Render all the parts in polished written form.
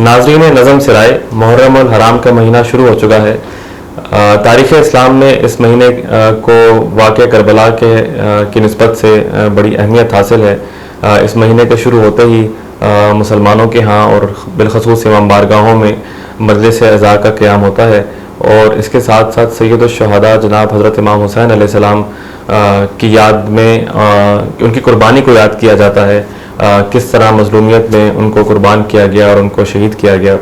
ناظرین نظم سرائے، محرم الحرام کا مہینہ شروع ہو چکا ہے۔ تاریخ اسلام میں اس مہینے کو واقعہ کربلا کی نسبت سے بڑی اہمیت حاصل ہے۔ اس مہینے کے شروع ہوتے ہی مسلمانوں کے ہاں اور بالخصوص امام بارگاہوں میں مجلس عزا کا قیام ہوتا ہے، اور اس کے ساتھ ساتھ سید الشہداء جناب حضرت امام حسین علیہ السلام کی یاد میں ان کی قربانی کو یاد کیا جاتا ہے، کس طرح مظلومیت میں ان کو قربان کیا گیا اور ان کو شہید کیا گیا۔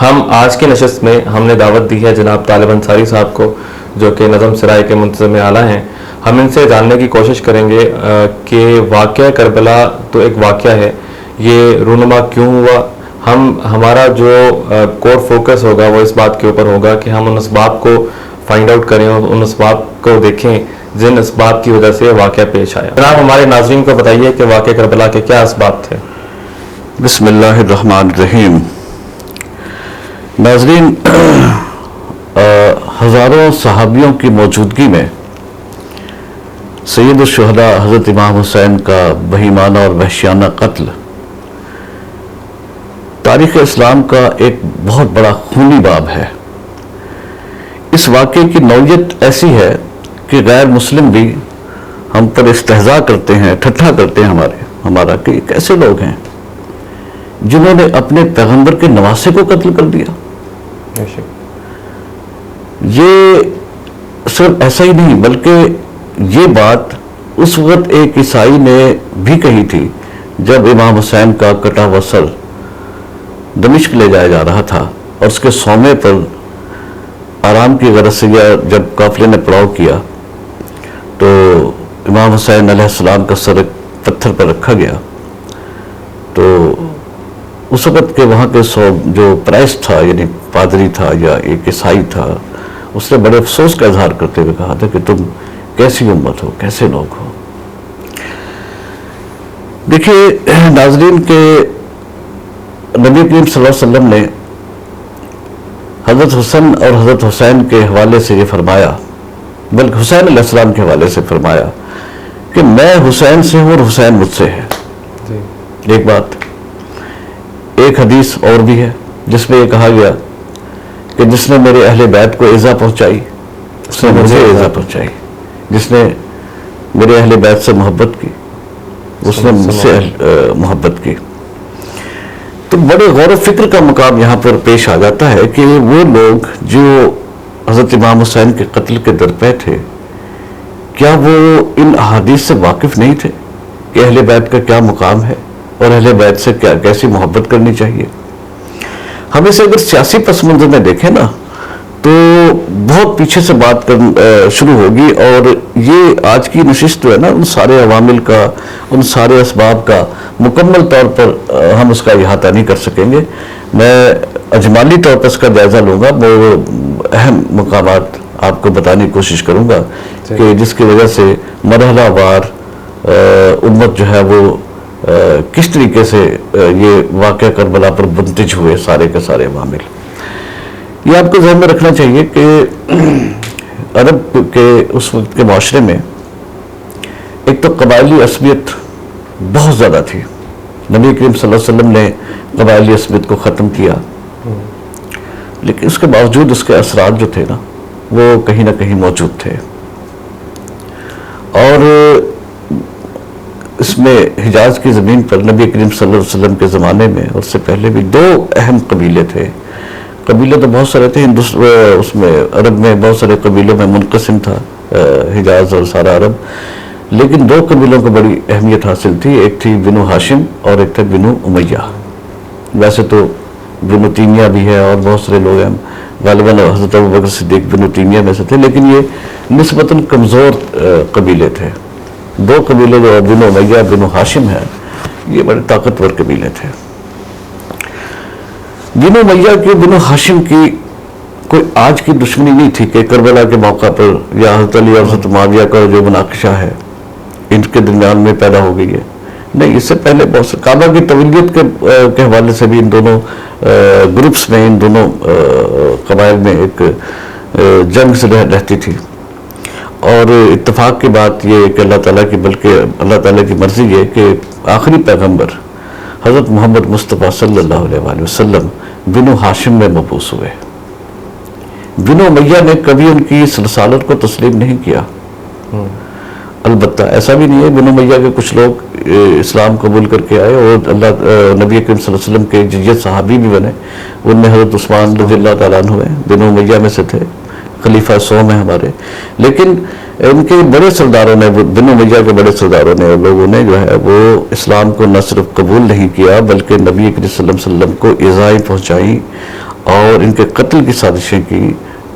ہم آج کی نشست میں ہم نے دعوت دی ہے جناب طالب انصاری صاحب کو، جو کہ نظم سرائے کے منتظم اعلیٰ ہیں۔ ہم ان سے جاننے کی کوشش کریں گے کہ واقعہ کربلا تو ایک واقعہ ہے، یہ رونما کیوں ہوا۔ ہمارا جو کور فوکس ہوگا وہ اس بات کے اوپر ہوگا کہ ہم ان اسباب کو فائنڈ آؤٹ کریں اور ان اسباب کو دیکھیں جن اسباب کی وجہ سے واقعہ پیش آیا۔ جناب ہمارے ناظرین کو بتائیے کہ واقعہ کربلا کے کیا اسباب تھے۔ بسم اللہ الرحمن الرحیم۔ ناظرین، ہزاروں صحابیوں کی موجودگی میں سید الشہداء حضرت امام حسین کا بہیمانہ اور وحشیانہ قتل تاریخ اسلام کا ایک بہت بڑا خونی باب ہے۔ اس واقعے کی نوعیت ایسی ہے کہ غیر مسلم بھی ہم پر استہزاء کرتے ہیں، ٹھٹھا کرتے ہیں ہمارا کہ یہ کیسے لوگ ہیں جنہوں نے اپنے پیغمبر کے نواسے کو قتل کر دیا۔ یہ صرف ایسا ہی نہیں، بلکہ یہ بات اس وقت ایک عیسائی نے بھی کہی تھی جب امام حسین کا کٹا ہوا سر دمشق لے جایا جا رہا تھا، اور اس کے سومے پر آرام کی غرض سے جب قافلے نے پڑاؤ کیا تو امام حسین علیہ السلام کا سر پتھر پر رکھا گیا، تو اس وقت کے وہاں کے جو پرائس تھا، یعنی پادری تھا یا ایک عیسائی تھا، اس نے بڑے افسوس کا اظہار کرتے ہوئے کہا تھا کہ تم کیسی امت ہو، کیسے لوگ ہو۔ دیکھیے ناظرین، کہ نبی کریم صلی اللہ علیہ وسلم نے حضرت حسن اور حضرت حسین کے حوالے سے یہ فرمایا، بلکہ حسین علیہ السلام کے حوالے سے فرمایا کہ میں حسین سے ہوں اور حسین مجھ سے ہے۔ ایک بات، ایک حدیث اور بھی ہے جس میں یہ کہا گیا کہ جس نے میرے اہل بیت کو ایذا پہنچائی اس نے مجھے ایذا پہنچائی، جس نے میرے اہل بیت سے محبت کی اس نے مجھ سے محبت کی۔ تو بڑے غور و فکر کا مقام یہاں پر پیش آ جاتا ہے کہ وہ لوگ جو حضرت امام حسین کے قتل کے درپے تھے، کیا وہ ان احادیث سے واقف نہیں تھے کہ اہل بیت کا کیا مقام ہے اور اہل بیت سے کیسی محبت کرنی چاہیے؟ ہم اسے اگر سیاسی پس منظر میں دیکھیں نا تو بہت پیچھے سے بات شروع ہوگی، اور یہ آج کی نشست جو ہے نا ان سارے عوامل کا، ان سارے اسباب کا مکمل طور پر ہم اس کا احاطہ نہیں کر سکیں گے۔ میں اجمالی طور پر اس کا جائزہ لوں گا، وہ اہم مقامات آپ کو بتانے کی کوشش کروں گا کہ جس کی وجہ سے مرحلہ وار امت جو ہے وہ کس طریقے سے یہ واقعہ کربلا پر منتج ہوئے سارے کے سارے عوامل۔ یہ آپ کو ذہن میں رکھنا چاہیے کہ عرب کے اس وقت کے معاشرے میں ایک تو قبائلی عصبیت بہت زیادہ تھی۔ نبی کریم صلی اللہ علیہ وسلم نے قبائلی عصبیت کو ختم کیا، لیکن اس کے باوجود اس کے اثرات جو تھے نا وہ کہیں نہ کہیں موجود تھے، اور اس میں حجاز کی زمین پر نبی کریم صلی اللہ علیہ وسلم کے زمانے میں اور اس سے پہلے بھی دو اہم قبیلے تھے۔ قبیلے تو بہت سارے تھے، اس میں عرب میں بہت سارے قبیلوں میں منقسم تھا حجاز اور سارا عرب، لیکن دو قبیلوں کو بڑی اہمیت حاصل تھی، ایک تھی بنو ہاشم اور ایک تھا بنو امیہ۔ ویسے تو بنو تیمیہ بھی ہے اور بہت سارے لوگ ہیں، غالباً حضرت ابوبکر صدیق بنو تیمیہ میں سے تھے، لیکن یہ نسبتاً کمزور قبیلے تھے۔ دو قبیلے جو بنو امیہ بنو ہاشم ہیں یہ بڑے طاقتور قبیلے تھے۔ بنو امیہ کی بنو ہاشم کی کوئی آج کی دشمنی نہیں تھی کہ کربلا کے موقع پر یا حضرت علی اور حضرت معاویہ کا جو مناقشہ ہے ان کے درمیان میں پیدا ہو گئی ہے، نہیں، اس سے پہلے بہت سے کعبہ کی طویلیت کے حوالے سے بھی ان دونوں گروپس میں، ان دونوں قبائل میں ایک جنگ سے رہتی تھی، اور اتفاق کی بات یہ کہ اللہ تعالیٰ کی، بلکہ اللہ تعالیٰ کی مرضی یہ کہ آخری پیغمبر حضرت محمد مصطفیٰ صلی اللہ علیہ وآلہ وسلم بنو ہاشم میں مبعوث ہوئے. بنو امیہ نے کبھی ان کی رسالت کو تسلیم نہیں کیا. البتہ ایسا بھی نہیں ہے، بنو امیہ کے کچھ لوگ اسلام قبول کر کے آئے اور نبی کریم صلی اللہ علیہ وسلم کے جدید صحابی بھی بنے. ان میں حضرت عثمان رضی اللہ تعالیٰ عنہ ہوئے، بنو امیہ میں سے تھے، خلیفہ سوم ہیں ہمارے. لیکن ان کے بڑے سرداروں نے، بنو امیہ کے بڑے سرداروں نے، لوگوں نے جو ہے وہ اسلام کو نہ صرف قبول نہیں کیا بلکہ نبی کریم صلی اللہ علیہ وسلم کو ایذائیں پہنچائیں اور ان کے قتل کی سازشیں کی.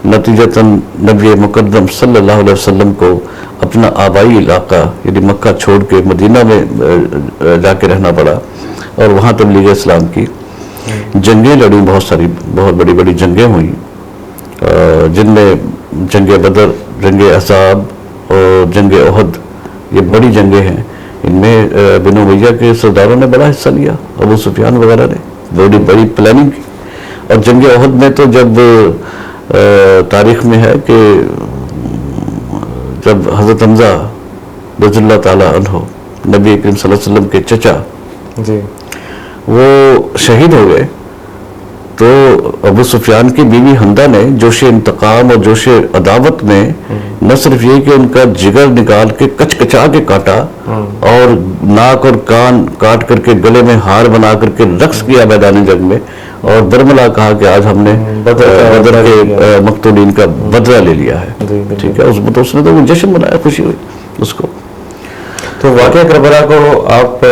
نتیجتاً نبی مقدم صلی اللہ علیہ وسلم کو اپنا آبائی علاقہ یعنی مکہ چھوڑ کے مدینہ میں جا کے رہنا پڑا اور وہاں تبلیغ اسلام کی. جنگیں لڑیں، بہت بڑی بڑی جنگیں ہوئیں، جن میں جنگ بدر، جنگ احزاب اور جنگ احد، یہ بڑی جنگیں ہیں. ان میں بنو امیہ کے سرداروں نے بڑا حصہ لیا، ابو سفیان وغیرہ نے بڑی پلاننگ کی. اور جنگ احد میں تو جب تاریخ میں ہے کہ جب حضرت حمزہ رضی اللہ تعالیٰ عنہ نبی کریم صلی اللہ علیہ وسلم کے چچا جی وہ شہید ہو گئے تو ابو سفیان کی بیوی حمدہ نے جوش انتقام اور جوش عداوت میں نہ صرف یہ کہ ان کا جگر نکال کے کچ کچا کے کاٹا اور ناک اور کان کاٹ کر کے گلے میں ہار بنا کر کے رقص کیا میدان جنگ میں، اور برملا کہا کہ آج ہم نے بدر کے مقتولین کا بدلہ لے لیا ہے. ٹھیک ہے، اس نے تو وہ جشن منایا، خوشی ہوئی اس کو. تو واقعہ کربلا کو آپ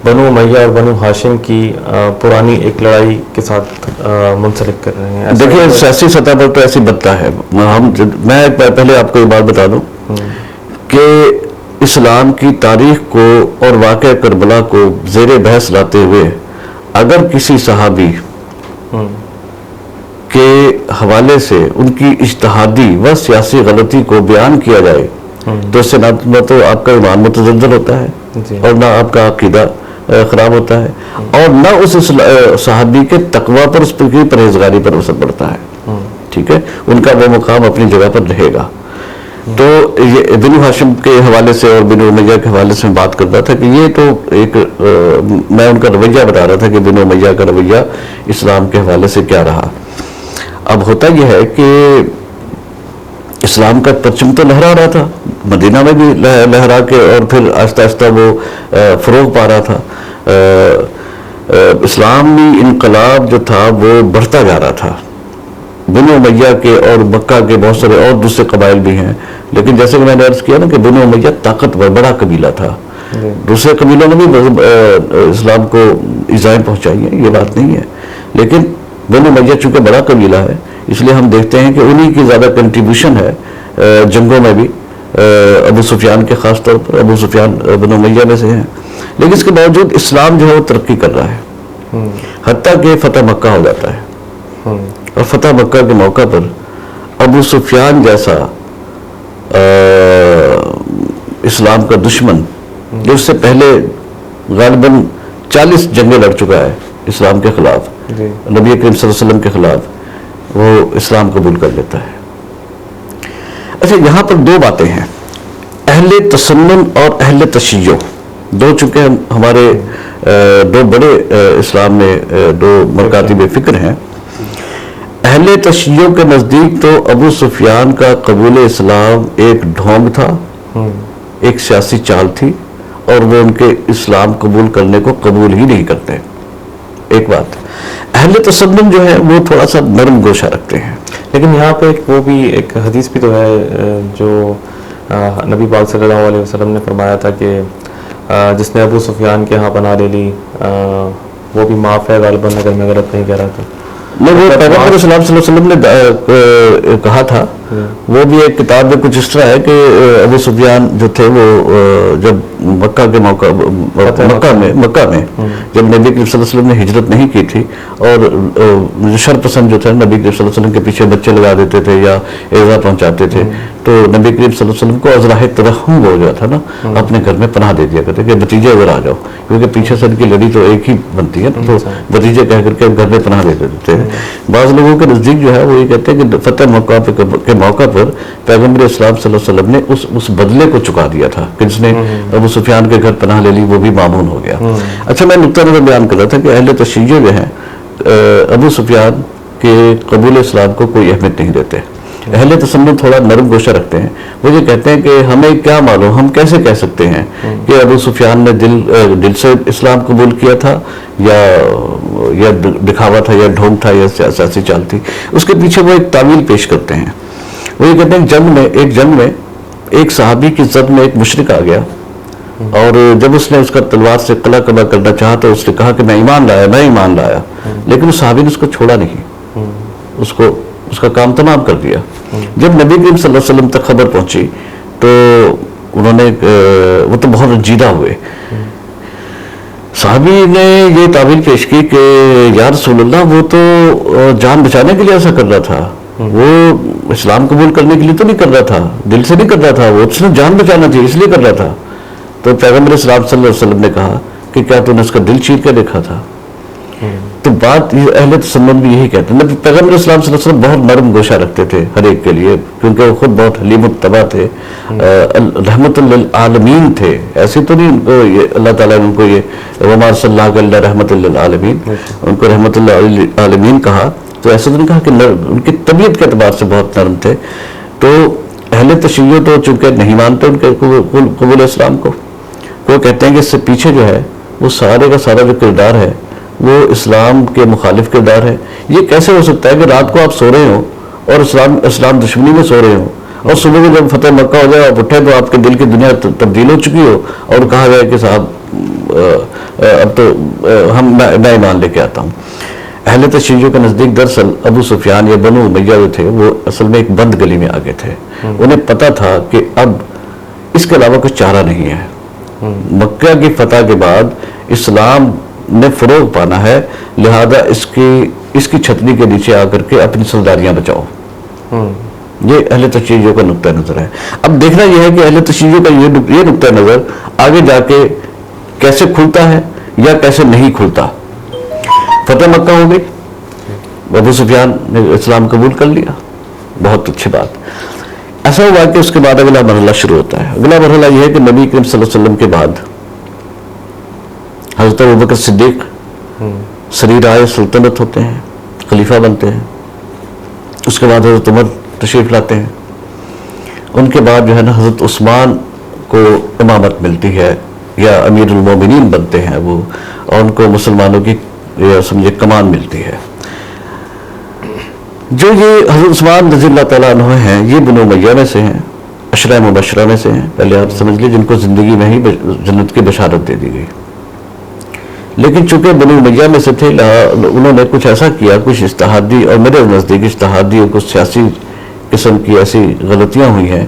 بنو امیہ اور بنو ہاشم کی پرانی ایک لڑائی کے ساتھ منسلک کر رہے ہیں. دیکھیے سیاسی سطح پر تو ایسی بتتا ہے. میں پہلے آپ کو یہ بات بتا دوں کہ اسلام کی تاریخ کو اور واقعہ کربلا کو زیر بحث لاتے ہوئے اگر کسی صحابی کے حوالے سے ان کی اجتہادی و سیاسی غلطی کو بیان کیا جائے تو اس سے نہ تو آپ کا ایمان متزلزل ہوتا ہے اور نہ آپ کا عقیدہ خراب ہوتا ہے اور نہ اس صحابی کے تقوی پر، اس کی پرہیزگاری پر اثر پڑتا ہے. ٹھیک ہے، ان کا وہ مقام اپنی جگہ پر رہے گا. تو یہ بنو ہاشم کے حوالے سے اور بنو امیہ کے حوالے سے بات کرتا تھا کہ یہ تو ایک میں ان کا رویہ بتا رہا تھا کہ بنو امیہ کا رویہ اسلام کے حوالے سے کیا رہا. اب ہوتا یہ ہے کہ اسلام کا پرچم تو لہرا رہا تھا، مدینہ میں بھی لہرا کے اور پھر آہستہ آہستہ وہ فروغ پا رہا تھا. اسلامی انقلاب جو تھا وہ بڑھتا جا رہا تھا. بنو امیہ کے اور مکہ کے بہت سارے اور دوسرے قبائل بھی ہیں، لیکن جیسے کہ میں نے عرض کیا نا کہ بنو امیہ طاقتور بڑا قبیلہ تھا. دوسرے قبیلوں نے بھی اسلام کو ایذائیں پہنچائی ہیں، یہ بات نہیں ہے، لیکن بنو امیہ چونکہ بڑا قبیلہ ہے اس لیے ہم دیکھتے ہیں کہ انہی کی زیادہ کنٹریبیوشن ہے جنگوں میں بھی. ابو سفیان کے خاص طور پر، ابو سفیان بنو امیہ میں سے ہیں، لیکن اس کے باوجود اسلام جو ہے وہ ترقی کر رہا ہے حتیٰ کہ فتح مکہ ہو جاتا ہے. اور فتح مکہ کے موقع پر ابو سفیان جیسا اسلام کا دشمن جو اس سے پہلے غالباً 40 جنگیں لڑ چکا ہے اسلام کے خلاف، نبی کریم صلی اللہ علیہ وسلم کے خلاف، وہ اسلام قبول کر لیتا ہے. اچھا، یہاں پر دو باتیں ہیں، اہل تسنن اور اہل تشیع. دو چونکہ ہمارے دو بڑے اسلام میں دو مکاتب فکر ہیں. اہل تشیع کے نزدیک تو ابو سفیان کا قبول اسلام ایک ڈھونگ تھا، ایک سیاسی چال تھی، اور وہ ان کے اسلام قبول کرنے کو قبول ہی نہیں کرتے. ایک بات. اہل تسنن جو ہے وہ تھوڑا سا نرم گوشہ رکھتے ہیں. لیکن یہاں پہ وہ بھی ایک حدیث بھی تو ہے جو نبی پاک صلی اللہ علیہ وسلم نے فرمایا تھا کہ جس نے ابو سفیان کے ہاں پناہ لے لی وہ بھی معاف ہے غالباً، اگر میں غلط نہیں کہہ رہا تھا. وہ پیغمبر اسلام صلی اللہ علیہ وسلم نے کہا تھا. وہ بھی ایک کتاب میں کچھ اس طرح ہے کہ ابو سفیان جو تھے وہ جب مکہ کے موقع مکہ میں جب نبی کریم صلی اللہ علیہ وسلم نے ہجرت نہیں کی تھی اور شر پسند جو تھے نبی کریم صلی اللہ علیہ وسلم کے پیچھے بچے لگا دیتے تھے یا ایذا پہنچاتے تھے، تو نبی کریم صلی اللہ علیہ وسلم کو ازراہ ترحم ہو گیا تھا نا، اپنے گھر میں پناہ دے دیا کرتے کہ بھتیجے ادھر آ جاؤ، کیونکہ پیچھے سے ان کی لڑی تو ایک ہی بنتی ہے، تو بھتیجے کہہ کر کے گھر میں پناہ دے دیتے ہیں. بعض لوگوں کے نزدیک جو ہے وہ یہ کہتے ہیں کہ فتح مکہ کے موقع پر پیغمبر اسلام صلی اللہ علیہ وسلم نے اس بدلے کو چکا دیا تھا کہ جس نے ابو سفیان کے گھر پناہ لے لی، وہ بھی مامون ہو گیا۔ اچھا، میں نقطہ نظر بیان کر رہا تھا کہ اہل تشیع جو ہیں ابو سفیان کے قبول اسلام کو کوئی اہمیت نہیں دیتے۔ اہل تسنن تھوڑا نرم گوشہ رکھتے ہیں، وہ یہ کہتے ہیں کہ ہمیں کیا معلوم، ہم کیسے کہہ سکتے ہیں کہ ابو سفیان نے دل سے اسلام قبول کیا تھا یا دکھاوا تھا یا ڈھونگ تھا یا سیاسی چال تھی۔ اس کے پیچھے وہ ایک تعویل پیش کرتے ہیں۔ وہ یہ کہتے ہیں ایک جنگ میں ایک صحابی کی زد میں ایک مشرک آ گیا، اور جب اس نے اس کا تلوار سے قلع قبا کرنا چاہا تو اس نے کہا کہ میں ایمان لایا، لیکن اس صحابی نے اس کو چھوڑا نہیں، اس کا کام تمام کر دیا۔ جب نبی کریم صلی اللہ علیہ وسلم تک خبر پہنچی تو وہ تو بہت رنجیدہ ہوئے۔ صحابی نے یہ تعبیر پیش کی کہ یا رسول اللہ، وہ تو جان بچانے کے لیے ایسا کر رہا تھا، وہ اسلام قبول کرنے کے لیے تو نہیں کر رہا تھا، دل سے نہیں کر رہا تھا، وہ اس نے جان بچانا تھی اس لیے کر رہا تھا۔ تو پیغمبر اسلام صلی اللہ علیہ وسلم نے کہا کہ کیا تو نے اس کا دل چیر کے دیکھا تھا؟ تو بات اہل تسنن بھی یہی کہتے ہیں۔ پیغمبر اسلام صلی اللہ علیہ وسلم بہت نرم گوشہ رکھتے تھے ہر ایک کے لیے، کیونکہ وہ خود بہت حلیم الطبع تھے، رحمت للعالمین تھے۔ ایسے تو نہیں ان کو اللہ تعالیٰ نے ان کو یہ وما صلی اللہ علیہ رحمت للعالمین، ان کو رحمت للعالمین کہا، تو ایسا تو نہیں کہا کہ ان کی طبیعت کے اعتبار سے بہت نرم تھے۔ تو اہل تشیع تو چونکہ نہیں مانتے ان کے قبول اسلام کو، وہ کہتے ہیں کہ اس سے پیچھے جو ہے وہ سارے کا سارا جو کردار ہے وہ اسلام کے مخالف کردار ہے۔ یہ کیسے ہو سکتا ہے کہ رات کو آپ سو رہے ہوں اور اسلام دشمنی میں سو رہے ہوں، اور صبح کو جب فتح مکہ ہو جائے آپ اٹھے تو آپ کے دل کی دنیا تبدیل ہو چکی ہو، اور کہا جائے کہ صاحب اب تو میں ایمان لے کے آتا ہوں۔ اہل تشیع کے نزدیک دراصل ابو سفیان یا بنو امیہ جو تھے وہ اصل میں ایک بند گلی میں آگے تھے۔ انہیں پتہ تھا کہ اب اس کے علاوہ کچھ چارہ نہیں ہے، مکہ کی فتح کے بعد اسلام نے فروغ پانا ہے، لہذا اس کی چھتری کے نیچے آ کر کے اپنی سرداریاں بچاؤ۔ یہ اہل تشیع کا نقطہ نظر ہے۔ اب دیکھنا یہ ہے کہ اہل تشیع کا یہ نقطہ نظر آگے جا کے کیسے کھلتا ہے یا کیسے نہیں کھلتا۔ فتح مکہ ہو گئی، ابو سفیان نے اسلام قبول کر لیا، بہت اچھی بات۔ ایسا ہوا کہ اس کے بعد اگلا مرحلہ شروع ہوتا ہے۔ اگلا مرحلہ یہ ہے کہ نبی کریم صلی اللہ علیہ وسلم کے بعد حضرت ابوبکر صدیق سریرائے سلطنت ہوتے ہیں، خلیفہ بنتے ہیں۔ اس کے بعد حضرت عمر تشریف لاتے ہیں۔ ان کے بعد جو ہے نا حضرت عثمان کو امامت ملتی ہے یا امیر المومنین بنتے ہیں وہ، اور ان کو مسلمانوں کی سمجھے کمان ملتی ہے۔ جو یہ حضرت عثمان رضی اللہ تعالیٰ عنہ ہیں، یہ بنو امیہ میں سے ہیں، عشرہ مبشرہ میں سے ہیں۔ پہلے آپ سمجھ لیے جن کو زندگی میں ہی جنت کی بشارت دے دی گئی، لیکن چونکہ بنو امیہ میں سے تھے انہوں نے کچھ ایسا کیا، کچھ اجتہادی اور میرے نزدیک اجتہادی اور کچھ سیاسی قسم کی ایسی غلطیاں ہوئی ہیں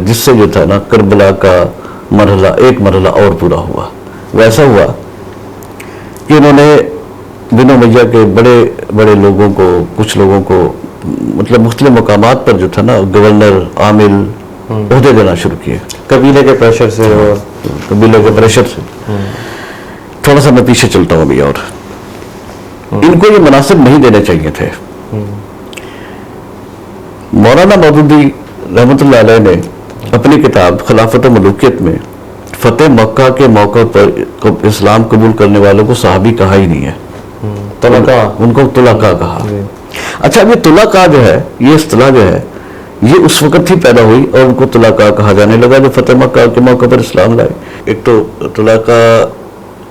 جس سے جو تھا نا کربلا کا ایک مرحلہ اور پورا ہوا۔ وہ ایسا ہوا کہ انہوں نے بنو امیہ کے بڑے بڑے لوگوں کو، کچھ لوگوں کو مطلب مختلف مقامات پر جو تھا نا گورنر، عامل عہدے دینا شروع کیے، قبیلے کے پریشر سے تھوڑا سا میں پیچھے چلتا ہوں ابھی، اور ان کو یہ مناسب نہیں دینے چاہیے تھے۔ مولانا مودودی رحمۃ اللہ علیہ نے اپنی کتاب خلافت و ملوکیت میں فتح مکہ کے موقع پر اسلام قبول کرنے والوں کو صحابی کہا ہی نہیں ہے، ان کو طلقاء کہا۔ اچھا، اب یہ طلقاء جو ہے، یہ اصطلاح جو ہے، یہ اس وقت ہی پیدا ہوئی اور ان کو طلقاء کہا جانے لگا جو فتح مکہ کے موقع پر اسلام لائے۔ ایک تو طلقاء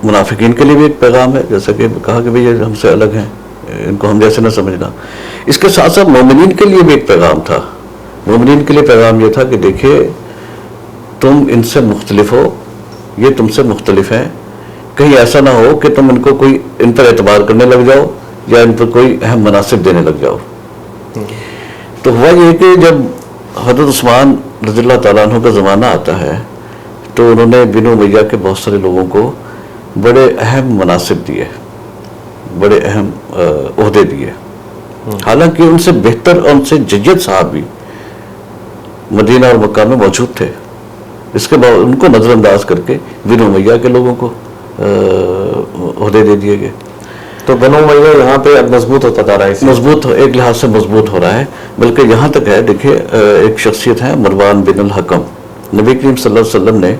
منافقین کے لیے بھی ایک پیغام ہے، جیسا کہ کہا کہ یہ ہم سے الگ ہیں، ان کو ہم جیسے نہ سمجھنا۔ اس کے ساتھ ساتھ مومنین کے لیے بھی ایک پیغام تھا۔ مومنین کے لیے پیغام یہ تھا کہ دیکھیے تم ان سے مختلف ہو، یہ تم سے مختلف ہیں، کہیں ایسا نہ ہو کہ تم ان پر اعتبار کرنے لگ جاؤ یا ان پر کوئی اہم مناصب دینے لگ جاؤ۔ تو ہوا یہ کہ جب حضرت عثمان رضی اللہ تعالیٰ عنہ کا زمانہ آتا ہے تو انہوں نے بنو امیہ کے بہت سارے لوگوں کو بڑے اہم مناصب دیے، بڑے اہم عہدے دیے، حالانکہ ان سے بہتر اور ان سے جید صحابی مدینہ اور مکہ میں موجود تھے۔ اس کے بعد ان کو نظر انداز کر کے بنو امیہ کے لوگوں کو عہدے دے دیے گئے۔ تو بنو امیہ یہاں پہ اب مضبوط ہوتا جا رہا ہے، مضبوط ایک لحاظ سے مضبوط ہو رہا ہے، بلکہ یہاں تک ہے، دیکھیے ایک شخصیت ہے مروان بن الحکم، نبی کریم صلی اللہ علیہ وسلم نے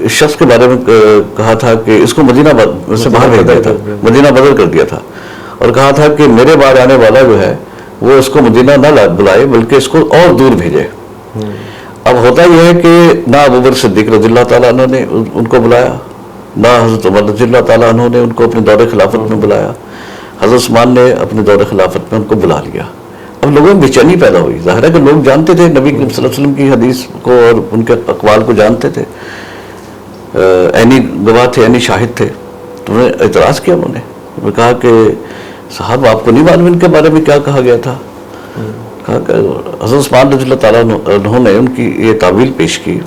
اس شخص کے بارے میں کہا تھا کہ اس کو مدینہ سے باہر بھیج دیا تھا، مدینہ بدل کر دیا تھا، اور کہا تھا کہ میرے بعد آنے والا جو ہے وہ اس کو مدینہ نہ بلائے بلکہ اس کو اور دور بھیجے۔ اب ہوتا یہ ہے کہ نہ ابوبکر صدیق رضی اللہ تعالیٰ عنہ نے ان کو بلایا، نہ حضرت عمر رضی اللہ تعالیٰ عنہ نے ان کو اپنے دور خلافت میں بلایا، حضرت عثمان نے اپنے دور خلافت میں ان کو بلا لیا۔ اب لوگوں میں بے چینی پیدا ہوئی، ظاہر ہے کہ لوگ جانتے تھے نبی کریم صلی اللہ علیہ وسلم کی حدیث کو اور ان کے اقوال کو جانتے تھے، عینی گواہ تھے، عینی شاہد تھے، تو انہوں نے اعتراض کیا، انہوں نے کہا کہ صاحب آپ کو نہیں معلوم ان کے بارے میں کیا کہا گیا تھا؟ کہا کہ حضرت عثمان رضی اللہ تعالیٰ عنہ نے ان کی یہ تعویل پیش کی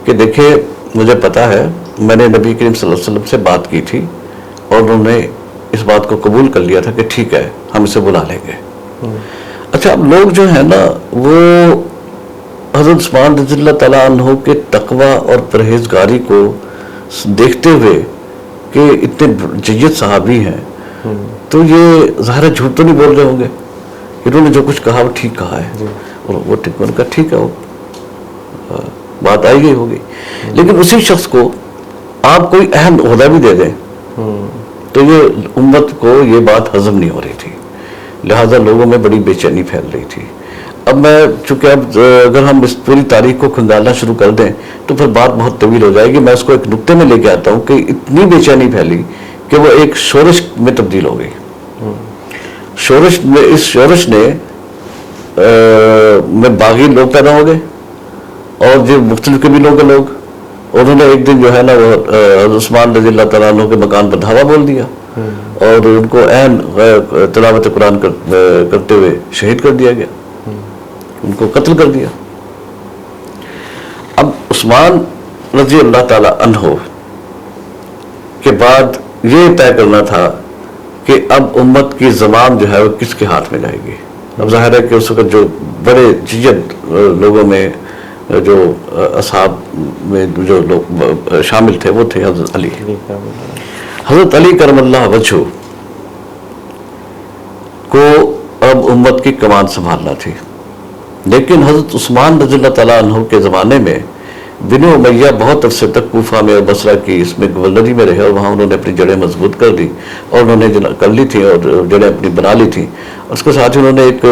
کہ دیکھیں مجھے پتا ہے میں نے نبی کریم صلی اللہ علیہ وسلم سے بات کی تھی اور انہوں نے اس بات کو قبول کر لیا تھا کہ ٹھیک ہے ہم اسے بلا لیں گے۔ اچھا اب لوگ جو ہیں نا وہ حضرت عثمان رضی اللہ تعالیٰ عنہ کے تقوی اور پرہیزگاری کو دیکھتے ہوئے کہ اتنے جید صحابی ہیں تو یہ ظاہر جھوٹ تو نہیں بول رہے ہوں گے، انہوں نے جو کچھ کہا وہ ٹھیک کہا ہے، اور وہ ان کا ٹھیک ہے، وہ بات آئی گئی ہوگی۔ لیکن اسی شخص کو آپ کوئی اہم عہدہ بھی دے دیں تو یہ امت کو یہ بات ہضم نہیں ہو رہی تھی، لہٰذا لوگوں میں بڑی بے چینی پھیل رہی تھی۔ اب میں چونکہ اب اگر ہم اس پوری تاریخ کو کھنگالنا شروع کر دیں تو پھر بات بہت طویل ہو جائے گی، میں اس کو ایک نقطے میں لے کے آتا ہوں کہ اتنی بے چینی پھیلی کہ وہ ایک شورش میں تبدیل ہو گئی۔ شورش میں اس شورش نے میں باغی لوگ پیدا ہو گئے اور جو مختلف قبیلوں کے لوگ، انہوں نے ایک دن جو ہے نا وہ حضرت عثمان رضی اللہ تعالیٰ عنہ کے مکان پر دھاوا بول دیا اور ان کو عین تلاوت قرآن کرتے ہوئے شہید کر دیا گیا، ان کو قتل کر دیا۔ اب عثمان رضی اللہ تعالیٰ عنہ کے بعد یہ طے کرنا تھا کہ اب امت کی زمام جو ہے وہ کس کے ہاتھ میں جائے گی۔ اب ظاہر ہے کہ اس وقت جو بڑے جید لوگوں میں جو اصحاب میں جو لوگ شامل تھے وہ تھے حضرت علی۔ حضرت علی کرم اللہ وجہہ کو اب امت کی کمان سنبھالنا تھی، لیکن حضرت عثمان رضی اللہ تعالیٰ عنہ کے زمانے میں بنو امیہ بہت عرصے تک کوفہ میں اور بصرہ کی اس میں گورنری میں رہے اور وہاں انہوں نے اپنی جڑیں مضبوط کر دی اور انہوں نے کر لی تھی اور جڑیں اپنی بنا لی تھی۔ اس کے ساتھ انہوں نے ایک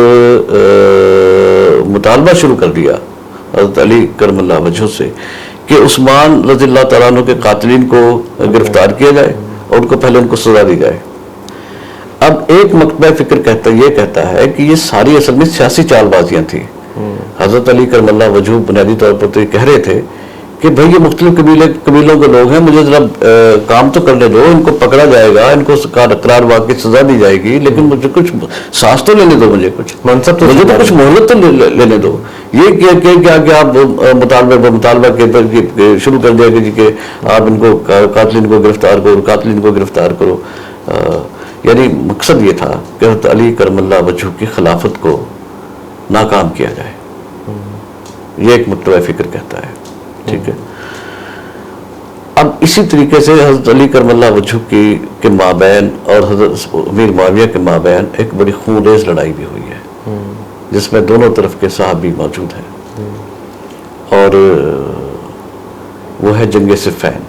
مطالبہ شروع کر دیا حضرت علی کرم اللہ وجہہ سے کہ عثمان رضی اللہ تعالیٰ عنہ کے قاتلین کو گرفتار کیا جائے اور ان کو پہلے ان کو سزا دی جائے۔ اب ایک مکتبہ فکر یہ کہتا ہے کہ یہ ساری اصل میں سیاسی چال بازیاں تھیں۔ حضرت علی کرم اللہ وجہہ بنیادی طور پر تو یہ کہہ رہے تھے کہ بھئی یہ مختلف قبیلوں کے لوگ ہیں، مجھے ذرا کام تو کرنے دو، ان کو پکڑا جائے گا، ان کو قرار واقعی سزا دی جائے گی، لیکن مجھے کچھ سانس تو لینے دو، مجھے کچھ منصب تو مجھے تو کچھ مہلت تو لینے دو۔ یہ کیا کہ آپ مطالبہ شروع کر دیا کہ آپ ان کو قاتلین کو گرفتار کرو، قاتلین کو گرفتار کرو۔ یعنی مقصد یہ تھا کہ حضرت علی کرم اللہ وجہہ کی خلافت کو ناکام کیا جائے، یہ ایک مکتبہ فکر کہتا ہے، ٹھیک ہے۔ اب اسی طریقے سے حضرت علی کرم اللہ وجہہ کے مابین اور حضرت امیر معاویہ کے مابین ایک بڑی خونریز لڑائی بھی ہوئی ہے جس میں دونوں طرف کے صحابی موجود ہیں، اور وہ ہے جنگ صفین۔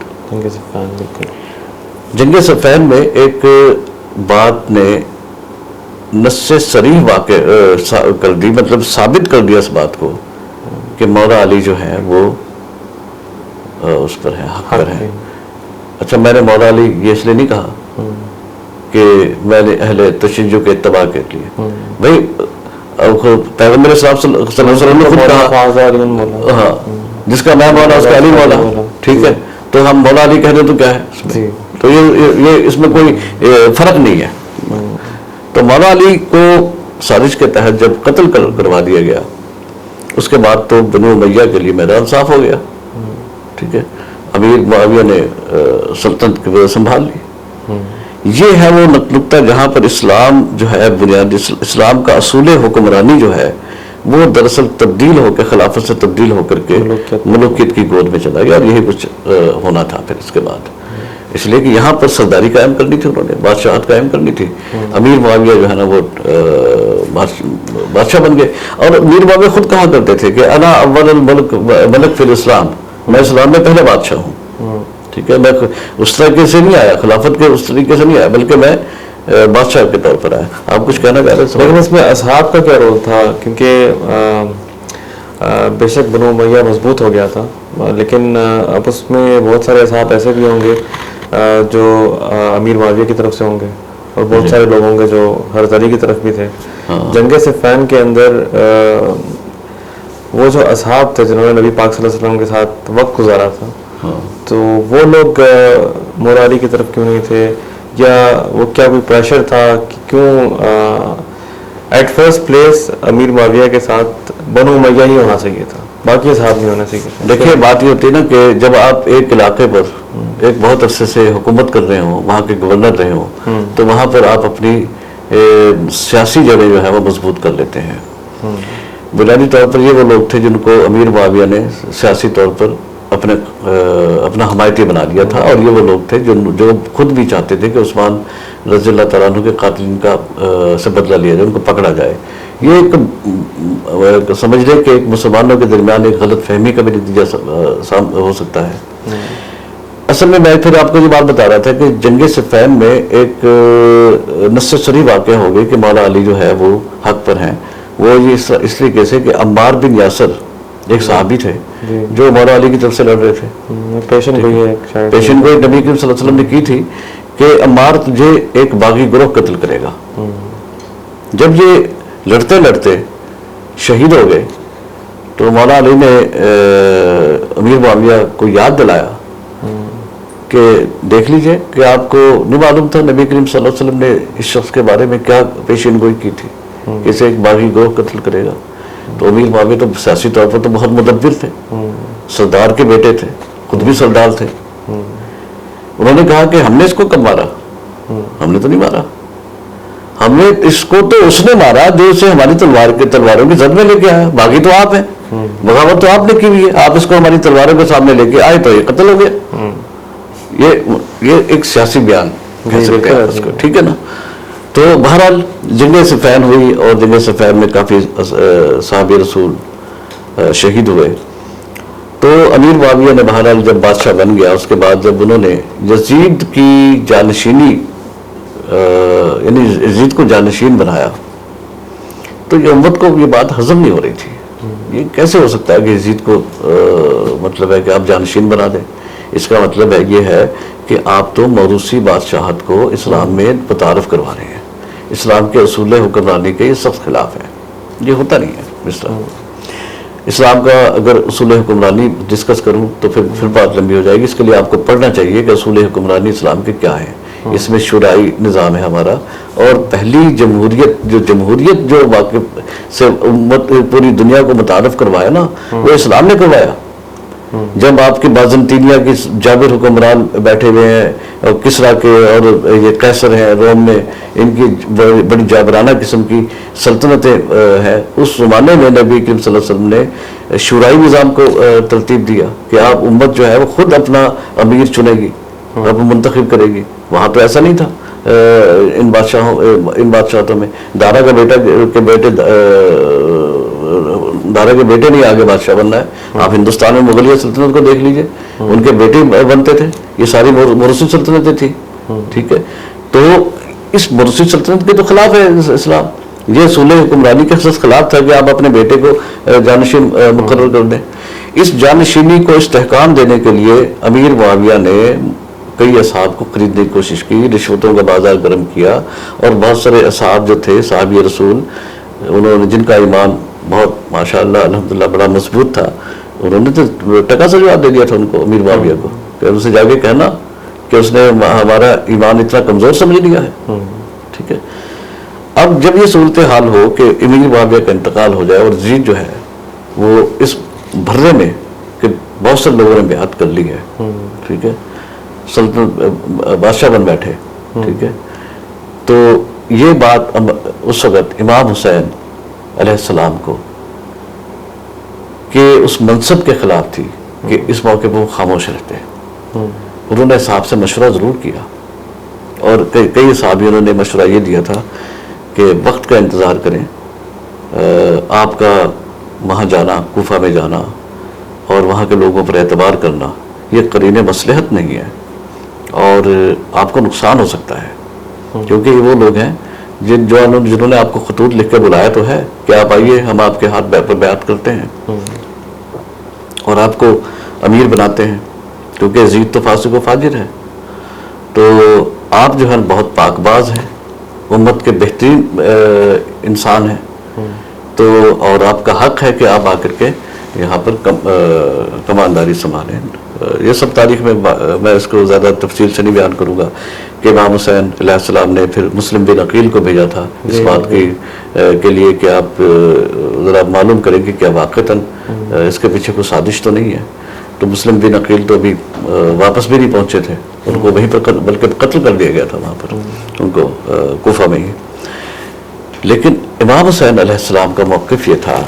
جنگ صفین میں ایک بات نے نص صریح واقع کر دی، مطلب ثابت کر دیا اس بات کو کہ مولا علی جو ہیں وہ اس پر ہیں، حق پر ہیں۔ اچھا میں نے مولا علی یہ اس لیے نہیں کہا کہ میں نے اہل تشیع کے اتباع کے لیے، بھائی پیغمبر صلی اللہ علیہ وسلم نے خود کہا ہاں جس کا میں مولا اس کا علی مولا، ٹھیک ہے، تو ہم مولا علی کہہ دیں تو کیا ہے اس میں؟ تو یہ اس میں کوئی فرق نہیں ہے۔ تو مولا علی کو سازش کے تحت جب قتل کروا دیا گیا اس کے بعد تو بنو امیہ کے لیے میدان صاف ہو گیا، ٹھیک ہے، امیر معاویہ نے سلطنت کی وجہ سنبھال لی۔ یہ ہے وہ نقطہ جہاں پر اسلام جو ہے بنیادی اسلام کا اصول حکمرانی جو ہے وہ دراصل تبدیل ہو کے خلافت سے تبدیل ہو کر کے ملوکیت کی گود میں چلا گیا، اور یہی کچھ ہونا تھا پھر اس کے بعد۔ اس لیے کہ یہاں پر سرداری قائم کرنی تھی، انہوں نے بادشاہت قائم کرنی تھی. امیر معاویہ جو ہے نا وہ بادشاہ بن گئے. اور امیر معاویہ خود کہا کرتے تھے کہ انا اول الملک ملک فی الاسلام، میں اسلام میں پہلے بادشاہ ہوں. ٹھیک ہے، میں اس طریقے سے نہیں آیا، خلافت کے اس طریقے سے نہیں آیا، بلکہ میں بادشاہ کے طور پر آیا. آپ کچھ کہنا چاہ رہے تھے؟ لیکن اس میں اصحاب کا کیا رول تھا؟ کیونکہ بے شک بنو امیہ مضبوط ہو گیا تھا، لیکن اب اس میں بہت سارے اصحاب ایسے بھی ہوں گے جو امیر معاویہ کی طرف سے ہوں گے، اور بہت سارے لوگ ہوں گے جو ہرزلی کی طرف بھی تھے. جنگ صفین کے اندر وہ جو اصحاب تھے جنہوں نے نبی پاک صلی اللہ علیہ وسلم کے ساتھ وقت گزارا تھا، تو وہ لوگ مولا علی کی طرف کیوں نہیں تھے؟ یا وہ کیا کوئی پریشر تھا کہ کیوں ایٹ فرسٹ پلیس امیر معاویہ کے ساتھ بنو امیہ ہی ہونا چاہیے تھا، باقی اصحاب نہیں ہونا چاہیے تھا؟ دیکھیے بات یہ ہوتی ہے نا کہ جب آپ ایک علاقے پر ایک بہت عرصے سے حکومت کر رہے ہوں، وہاں کے گورنر رہے ہوں، تو وہاں پر آپ اپنی سیاسی جڑیں جو ہے وہ مضبوط کر لیتے ہیں. بنیادی طور پر یہ وہ لوگ تھے جن کو امیر معاویہ نے سیاسی طور پر اپنا حمایتی بنا لیا تھا، اور یہ وہ لوگ تھے جو خود بھی چاہتے تھے کہ عثمان رضی اللہ تعالیٰ عنہ کے قاتلین کا سے بدلہ لیا جائے، ان کو پکڑا جائے. یہ ایک سمجھ لیں کہ ایک مسلمانوں کے درمیان ایک غلط فہمی کا بھی نتیجہ ہو سکتا ہے. اصل میں پھر آپ کو یہ بات بتا رہا تھا کہ جنگ صفین میں ایک نص صریح واقعہ ہو گئی کہ مولا علی جو ہے وہ حق پر ہیں. وہ یہ اس طریقے سے کہ عمار بن یاسر ایک صحابی تھے جو مولا علی کی طرف سے لڑ رہے تھے. پیشن گوئی نبی کریم صلی اللہ علیہ وسلم نے کی تھی کہ عمار تجھے ایک باغی گروہ قتل کرے گا. جب یہ لڑتے لڑتے شہید ہو گئے تو مولا علی نے امیر معاویہ کو یاد دلایا کہ دیکھ لیجئے کہ آپ کو نہیں معلوم تھا نبی کریم صلی اللہ علیہ وسلم نے اس شخص کے بارے میں کیا پیشین گوئی کی تھی کہ اسے ایک باغی گروہ قتل کرے گا. تو امیر معاویہ تو سیاسی طور پر تو بہت مدبر تھے، سردار کے بیٹے تھے، خود بھی سردار تھے. انہوں نے کہا کہ ہم نے اس کو کب مارا؟ ہم نے تو نہیں مارا، ہم نے اس کو تو اس نے مارا جو اسے ہماری تلواروں کی زد میں لے کے آیا. باغی تو آپ ہیں، بغاوت تو آپ نے کی ہوئی ہے، آپ اس کو ہماری تلواروں کے سامنے لے کے آئے تو یہ قتل ہو گیا. یہ ایک سیاسی بیان کہہ سکتے ہیں اس کو، ٹھیک ہے نا. تو بہرحال جنگ صفین ہوئی اور جنگ صفین میں کافی صحابی رسول شہید ہوئے. تو امیر معاویہ نے بہرحال جب بادشاہ بن گیا، اس کے بعد جب انہوں نے یزید کی جانشینی یعنی یزید کو جانشین بنایا تو یہ امت کو یہ بات ہضم نہیں ہو رہی تھی. یہ کیسے ہو سکتا ہے کہ یزید کو مطلب ہے کہ آپ جانشین بنا دیں؟ اس کا مطلب ہے یہ ہے کہ آپ تو موروثی بادشاہت کو اسلام میں متعارف کروا رہے ہیں. اسلام کے اصول حکمرانی کے یہ سخت خلاف ہے. یہ ہوتا نہیں ہے اس طرح. اسلام کا اگر اصول حکمرانی ڈسکس کروں تو پھر بات لمبی ہو جائے گی. اس کے لیے آپ کو پڑھنا چاہیے کہ اصول حکمرانی اسلام کے کیا ہیں. اس میں شورائی نظام ہے ہمارا، اور پہلی جمہوریت جو واقع سے امت پوری دنیا کو متعارف کروایا نا، وہ اسلام نے کروایا. جب آپ کے بازنطینیہ کے جابر حکمران بیٹھے ہوئے ہیں، اور کسرا کے اور یہ قیصر ہیں روم میں، ان کی بڑی جابرانہ قسم کی سلطنتیں ہیں، اس زمانے میں نبی کریم صلی اللہ علیہ وسلم نے شورائی نظام کو ترتیب دیا کہ آپ امت جو ہے وہ خود اپنا امیر چنے گی، اب منتخب کرے گی. وہاں تو ایسا نہیں تھا. ان بادشاہتوں میں دارا کے بیٹے نہیں آگے بادشاہ بننا ہے. آپ ہندوستان میں مغلیہ سلطنت کو دیکھ لیجئے، ان کے بیٹے بنتے تھے. یہ ساری موروثی سلطنتیں تھیں. ٹھیک ہے، تو اس موروثی سلطنت کے تو خلاف ہے اسلام. یہ اصول حکمرانی کے خلاف تھا کہ آپ اپنے بیٹے کو جانشین مقرر کر دیں. اس جانشینی کو استحکام دینے کے لیے امیر معاویہ نے کئی اصحاب کو خریدنے کی کوشش کی، رشوتوں کا بازار گرم کیا، اور بہت سارے اصحاب جو تھے صحابی رسول، انہوں نے جن کا ایمان بہت ماشاءاللہ الحمدللہ بڑا مضبوط تھا، انہوں نے تو ٹکا سے جواب دے دیا تھا ان کو، امیر معاویہ کو، کہ ان سے جا کے کہنا کہ اس نے ہمارا ایمان اتنا کمزور سمجھ لیا ہے. ٹھیک ہے. اب جب یہ صورتحال ہو کہ امیر معاویہ کا انتقال ہو جائے اور یزید جو ہے وہ اس بھرے میں کہ بہت سے لوگوں نے بیعت کر لی ہے، ٹھیک ہے، سلطنت بادشاہ بن بیٹھے، ٹھیک ہے، تو یہ بات اس وقت امام حسین علیہ السلام کو کہ اس منصب کے خلاف تھی کہ اس موقع پر وہ خاموش رہتے. انہوں نے صاحب سے مشورہ ضرور کیا، اور کئی صحابیوں نے مشورہ یہ دیا تھا کہ وقت کا انتظار کریں، آپ کا وہاں جانا، کوفہ میں جانا اور وہاں کے لوگوں پر اعتبار کرنا یہ قرین مصلحت نہیں ہے، اور آپ کو نقصان ہو سکتا ہے، کیونکہ یہ وہ لوگ ہیں جنہوں نے آپ کو خطوط لکھ کے بلایا تو ہے کہ آپ آئیے، ہم آپ کے ہاتھ پر بیعت کرتے ہیں اور آپ کو امیر بناتے ہیں، کیونکہ یزید تو فاسق و فاجر ہے، تو آپ جو ہے بہت پاک باز ہیں، امت کے بہترین انسان ہیں، تو اور آپ کا حق ہے کہ آپ آ کر کے یہاں پر کمانداری سنبھالیں۔ یہ سب تاریخ میں اس کو زیادہ تفصیل سے نہیں بیان کروں گا کہ امام حسین علیہ السلام نے پھر مسلم بن عقیل کو بھیجا تھا اس بات کے لیے کہ آپ ذرا معلوم کریں کہ کیا واقعتاً اس کے پیچھے کوئی سازش تو نہیں ہے، تو مسلم بن عقیل تو ابھی واپس بھی نہیں پہنچے تھے، ان کو وہیں پر بلکہ قتل کر دیا گیا تھا وہاں پر ان کو کوفہ میں ہی۔ لیکن امام حسین علیہ السلام کا موقف یہ تھا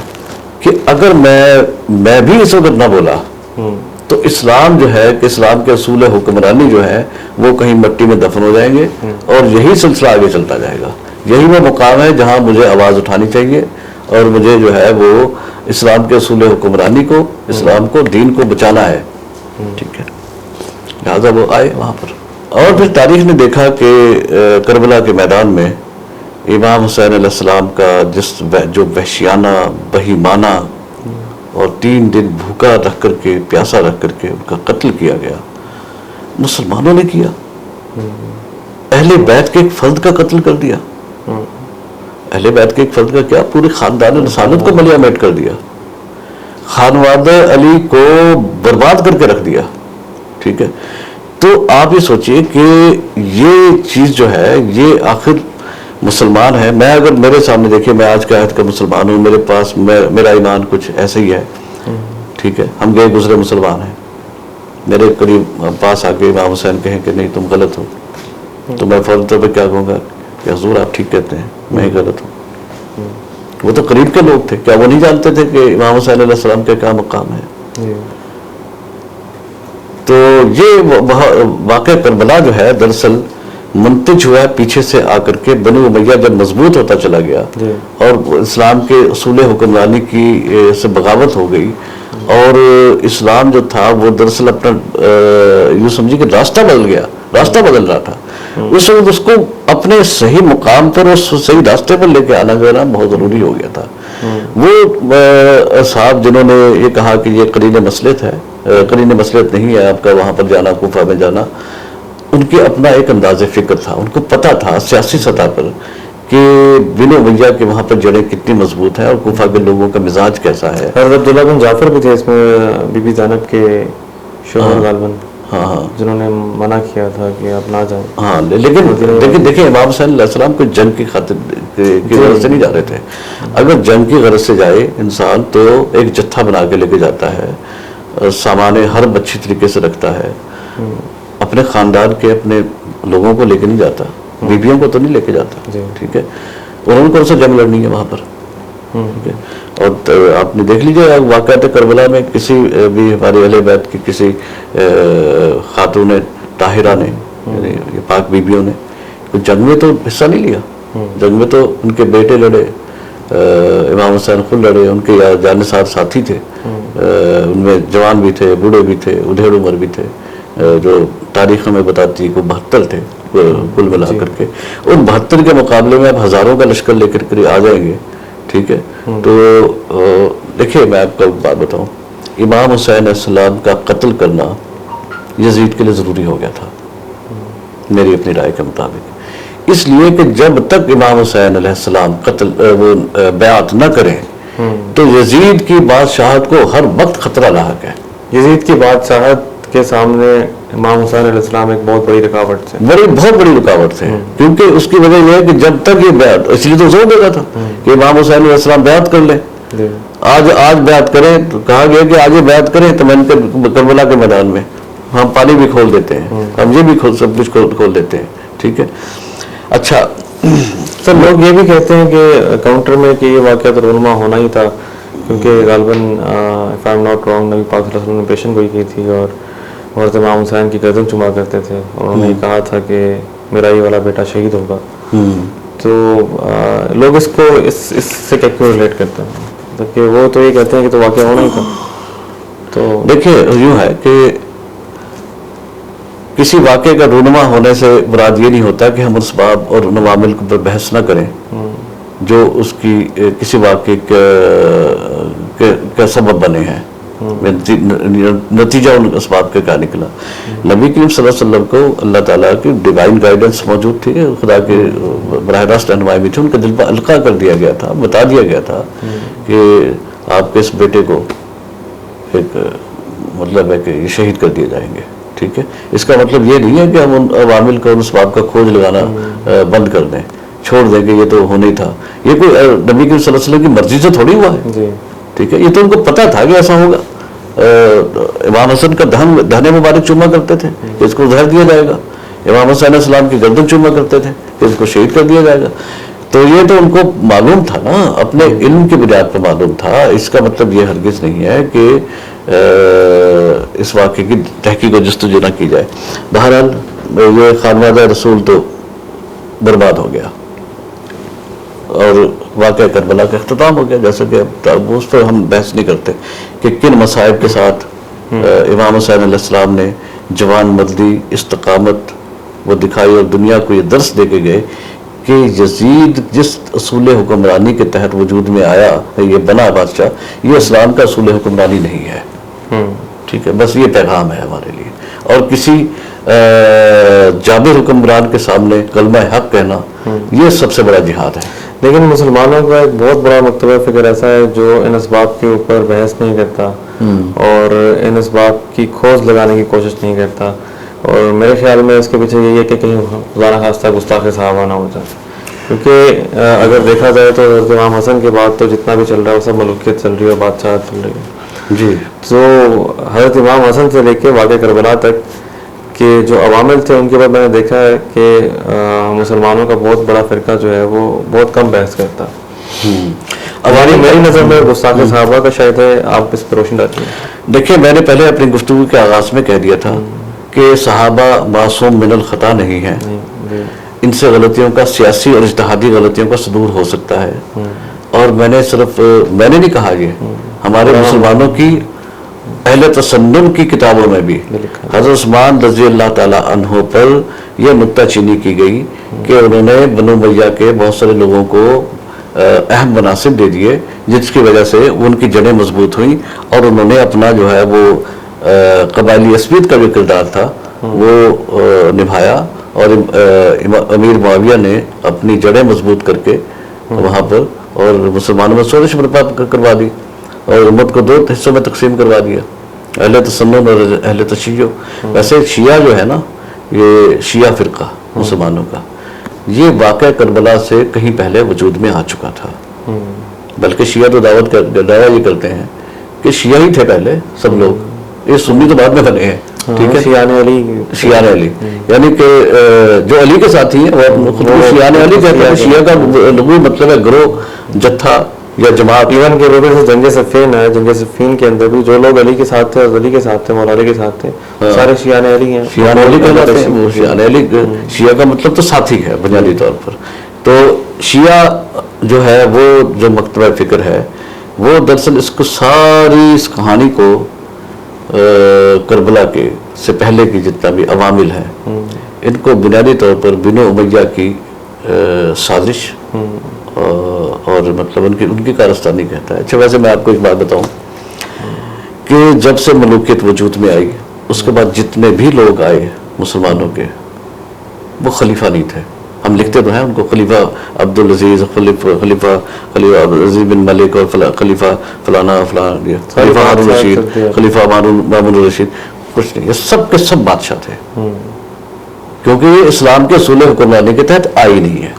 کہ اگر میں بھی اس وقت نہ بولا تو اسلام جو ہے کہ اسلام کے اصول حکمرانی جو ہے وہ کہیں مٹی میں دفن ہو جائیں گے، اور یہی سلسلہ آگے چلتا جائے گا۔ یہی وہ مقام ہے جہاں مجھے آواز اٹھانی چاہیے، اور مجھے جو ہے وہ اسلام کے اصول حکمرانی کو، اسلام کو، دین کو بچانا ہے، ٹھیک ہے، لہٰذا وہ آئے وہاں پر۔ اور پھر تاریخ نے دیکھا کہ کربلا کے میدان میں امام حسین علیہ السلام کا جو وحشیانہ، بہیمانہ اور 3 دن بھوکا رکھ کر کے، پیاسا رکھ کر کے ان کا قتل کیا گیا، مسلمانوں نے کیا، اہل بیت کے ایک فرد کا قتل کر دیا، اہل بیت کے ایک فرد کا کیا، پورے خاندان رسالت کو ملیہ میٹ کر دیا، خانوادہ علی کو برباد کر کے رکھ دیا، ٹھیک ہے۔ تو آپ یہ سوچئے کہ یہ چیز جو ہے یہ آخر مسلمان ہے، میں اگر میرے سامنے دیکھیے، میں آج کا عہد کا مسلمان ہوں، میرے پاس میرا ایمان کچھ ایسے ہی ہے، ٹھیک ہے، ہم گئے گزرے مسلمان ہیں، میرے قریب پاس آ کے امام حسین کہیں کہ نہیں تم غلط ہو، تو میں فوراً طور پہ کیا کہوں گا کہ حضور آپ ٹھیک کہتے ہیں، میں ہی غلط ہوں۔ وہ تو قریب کے لوگ تھے، کیا وہ نہیں جانتے تھے کہ امام حسین علیہ السلام کا کیا مقام ہے؟ تو یہ واقعہ کربلا جو ہے دراصل منتج ہوا ہے پیچھے سے آ کر کے، بنو امیہ جب مضبوط ہوتا چلا گیا اور اسلام کے اصول حکمرانی کی سے بغاوت ہو گئی، اور اسلام جو تھا وہ دراصل اپنا یوں سمجھے کہ راستہ بدل رہا تھا، اس وقت اس کو اپنے صحیح مقام پر اور صحیح راستے پر لے کے آنا جانا بہت ضروری ہو گیا تھا۔ وہ صاحب جنہوں نے یہ کہا کہ یہ قرین مصلحت ہے، قرین مصلحت نہیں ہے آپ کا وہاں پر جانا، کوفہ میں جانا، ان کے اپنا ایک انداز فکر تھا، ان کو پتا تھا سیاسی سطح پر کہ بنو امیہ کے وہاں پر جڑیں کتنی مضبوط ہیں اور کوفہ کے لوگوں کا مزاج کیسا ہے۔ حضرت عبداللہ بن جعفر بھی تھے اس میں، بی بی زینب کے شوہر غالباً، جنہوں نے منع کیا تھا کہ آپ نہ جائیں۔ ہاں، لیکن دیکھیں امام حسین علیہ السلام کوئی جنگ کی خاطر کی غرض سے نہیں جا رہے تھے، اگر جنگ کی غرض سے جائے انسان تو ایک جتھا بنا کے لے کے جاتا ہے، سامان حرب اچھی طریقے سے رکھتا ہے، اپنے خاندان کے اپنے لوگوں کو لے کے نہیں جاتا، بیویوں کو تو نہیں لے کے جاتا، ٹھیک ہے، اور ان کو سے جنگ لڑنی ہے وہاں پر، ٹھیک ہے۔ اور آپ نے دیکھ لیجیے واقعات کربلا میں کسی بھی ہمارے اہل بیت کی کسی خاتون طاہرہ نے، یعنی یہ پاک بیویوں نے جنگ میں تو حصہ نہیں لیا، جنگ میں تو ان کے بیٹے لڑے، امام حسین خود لڑے، ان کے جانثار ساتھی تھے، ان میں جوان بھی تھے، بوڑھے بھی تھے، ادھیڑ عمر بھی تھے، جو تاریخ ہمیں بتاتی ہے کہ 72 تھے کل ملا کر کے، ان 72 کے مقابلے میں اب ہزاروں کا لشکر لے کر کے آ جائیں گے، ٹھیک ہے۔ تو دیکھیے میں آپ کو بات بتاؤں، امام حسین علیہ السلام کا قتل کرنا یزید کے لیے ضروری ہو گیا تھا میری اپنی رائے کے مطابق، اس لیے کہ جب تک امام حسین علیہ السلام بیعت نہ کریں تو یزید کی بادشاہت کو ہر وقت خطرہ لاحق ہے۔ یزید کی بادشاہت کے سامنے امام حسین علیہ السلام ایک بہت بڑی رکاوٹ تھے، بہت بڑی رکاوٹ تھے، کیونکہ اس کی وجہ یہ ہے کہ جب تک یہ بیعت، اس لیے تو زور دے رہا تھا کہ امام حسین علیہ السلام بیعت کر لیں، آج بیعت کریں، تو کہا گیا کہ آج بیعت کریں تو میں ان کے کربلا کے میدان میں ہم پانی بھی کھول دیتے ہیں، ہم یہ بھی سب کچھ کھول دیتے ہیں، ٹھیک ہے۔ اچھا سر، لوگ یہ بھی کہتے ہیں کہ کاؤنٹر میں کہ یہ واقعہ رونما ہونا ہی تھا، کیونکہ غالباً if I'm not wrong نبی پاک صلی اللہ علیہ وسلم نے پیشن گوئی کی تھی، اور حضرت امام حسین کی گردن چما کرتے تھے اور انہوں نے کہا تھا کہ میرا یہ والا بیٹا شہید ہوگا. تو لوگ اس کو اس سے کیوں ریلیٹ کرتے ہیں؟ مطلب کہ وہ تو یہ کہتے ہیں کہ تو واقعہ ہونا ہی تھا. تو دیکھیے یوں ہے کہ کسی واقعے کا رونما ہونے سے مراد یہ نہیں ہوتا کہ ہم اس باب اور ان عوامل پر بحث نہ کریں جو اس کی کسی واقعے کا سبب بنے ہیں. نتیجہ ان اسباب کا کیا نکلا. نبی کریم صلی اللہ علیہ وسلم کو اللہ تعالیٰ کی ڈیوائن گائیڈنس موجود تھی, خدا کے براہ راست رہنمائی بھی تھی, ان کے دل پر القاء کر دیا گیا تھا, بتا دیا گیا تھا کہ آپ کے اس بیٹے کو ایک مطلب ہے کہ یہ شہید کر دیے جائیں گے. ٹھیک ہے, اس کا مطلب یہ نہیں ہے کہ ہم ان عوامل کو ان اسباب کا کھوج لگانا بند کر دیں, چھوڑ دیں کہ یہ تو ہونا ہی تھا. یہ کوئی نبی کریم صلی اللہ علیہ وسلم کی مرضی سے تھوڑی ہوا ہے. ٹھیک ہے, یہ تو ان کو پتا تھا کہ ایسا ہوگا. امام حسن کا دہنے مبارک چوما کرتے تھے کہ اس کو زہر دیا جائے گا. امام حسین علیہ السلام کی گردن چوما کرتے تھے کہ اس کو شہید کر دیا جائے گا. تو یہ تو ان کو معلوم تھا نا, اپنے علم کی بنیاد پر معلوم تھا. اس کا مطلب یہ ہرگز نہیں ہے کہ اس واقعے کی تحقیق و جستجو نہ کی جائے. بہرحال یہ خانوادہ رسول تو برباد ہو گیا اور واقعہ کربلا کا اختتام ہو گیا. جیسا کہ اب اس پر ہم بحث نہیں کرتے کہ کن مصائب کے ساتھ امام حسین علیہ السلام نے جوان مردی استقامت وہ دکھائی اور دنیا کو یہ درس دے کے گئے کہ یزید جس اصول حکمرانی کے تحت وجود میں آیا یہ بنا بادشاہ, یہ اسلام کا اصول حکمرانی نہیں ہے. ٹھیک ہے, بس یہ پیغام ہے ہمارے لیے. اور کسی جابر حکمران کے سامنے کلمہ حق کہنا یہ سب سے بڑا جہاد ہے. لیکن مسلمانوں کا ایک بہت بڑا مکتبہ فکر ایسا ہے جو ان اسباب کے اوپر بحث نہیں کرتا اور ان اسباب کی کھوج لگانے کی کوشش نہیں کرتا. اور میرے خیال میں اس کے پیچھے یہی ہے کہ کہیں خدا نخواستہ گستاخ صحابہ نہ ہو جائے. کیونکہ اگر دیکھا جائے تو حضرت امام حسن کے بعد تو جتنا بھی چل رہا ہے وہ سب ملوکیت چل رہی ہے اور بادشاہت چل رہی ہے. جی, تو حضرت امام حسن سے لے کے واقعہ کربلا تک کہ جو عوامل تھے ان کے بعد میں نے دیکھا ہے کہ مسلمانوں کا بہت بڑا فرقہ جو ہے وہ بہت کم بحث کرتا ہے. میری نظر میں گستاخ صحابہ کا شاید ہے, آپ اس پر روشن ڈالتے ہیں. دیکھیں میں نے پہلے اپنی گفتگو کے آغاز میں کہہ دیا تھا کہ صحابہ معصوم من الخطا نہیں ہیں. ان سے غلطیوں کا سیاسی اور اجتہادی غلطیوں کا صدور ہو سکتا ہے. اور میں نے نہیں کہا, یہ ہمارے مسلمانوں کی اہل تسنن کی کتابوں میں بھی حضرت عثمان رضی اللہ تعالیٰ عنہ پر یہ نکتہ چینی کی گئی کہ انہوں نے بنو امیہ کے بہت سارے لوگوں کو اہم مناصب دے دیے جس کی وجہ سے ان کی جڑیں مضبوط ہوئیں اور انہوں نے اپنا جو ہے وہ قبائلی عصبیت کا جو کردار تھا وہ نبھایا. اور امیر معاویہ نے اپنی جڑیں مضبوط کر کے وہاں پر اور مسلمانوں میں شورش برپا کروا دی اور امت کو 2 حصوں میں تقسیم کروا دیا, اہل تسنن اور اہل تشیع. ویسے شیعہ جو ہے نا, یہ شیعہ فرقہ مسلمانوں کا, یہ واقعہ کربلا سے کہیں پہلے وجود میں آ چکا تھا. بلکہ شیعہ تو دعویٰ یہ کرتے ہیں کہ شیعہ ہی تھے پہلے سب لوگ, یہ سنی تو بعد میں بنے ہیں. ٹھیک ہے, شیعان علی یعنی کہ جو علی کے ساتھی ہیں وہ خود کو شیعان علی کہتے ہیں. شیعہ کا لغوی مطلب ہے گروہ, جتھا یا جماعت. ایون کے روبے سے جنگ صفین ہے, جنگ صفین کے اندر بھی جو لوگ علی کے ساتھ تھے, علی کے ساتھ تھے, مولا علی کے ساتھ تھے, سارے شیعان علی ہیں. شیعان علی کہلاتے ہیں. وہ شیعان علی, شیعہ کا مطلب تو ساتھی ہے بنیادی طور پر. تو شیعہ جو ہے وہ جو مکتبہ فکر ہے وہ دراصل اس کو ساری اس کہانی کو کربلا کے سے پہلے کی جتنا بھی عوامل ہیں ان کو بنیادی طور پر بنو امیہ کی سازش اور مطلب ان کی کارستانی کہتا ہے. اچھا ویسے میں آپ کو ایک بات بتاؤں کہ جب سے ملوکیت وجود میں آئی اس کے بعد جتنے بھی لوگ آئے مسلمانوں کے وہ خلیفہ نہیں تھے. ہم لکھتے تو ہیں ان کو خلیفہ عبدالعزیز, خلیفہ عبدالعزیز بن ملک اور خلیفہ فلانا فلانا, خلیفہ ہارون رشید, خلیفہ مامون الرشید. کچھ نہیں, یہ سب کے سب بادشاہ تھے کیونکہ یہ اسلام کے اصول حکمرانی کے تحت آئی نہیں ہے.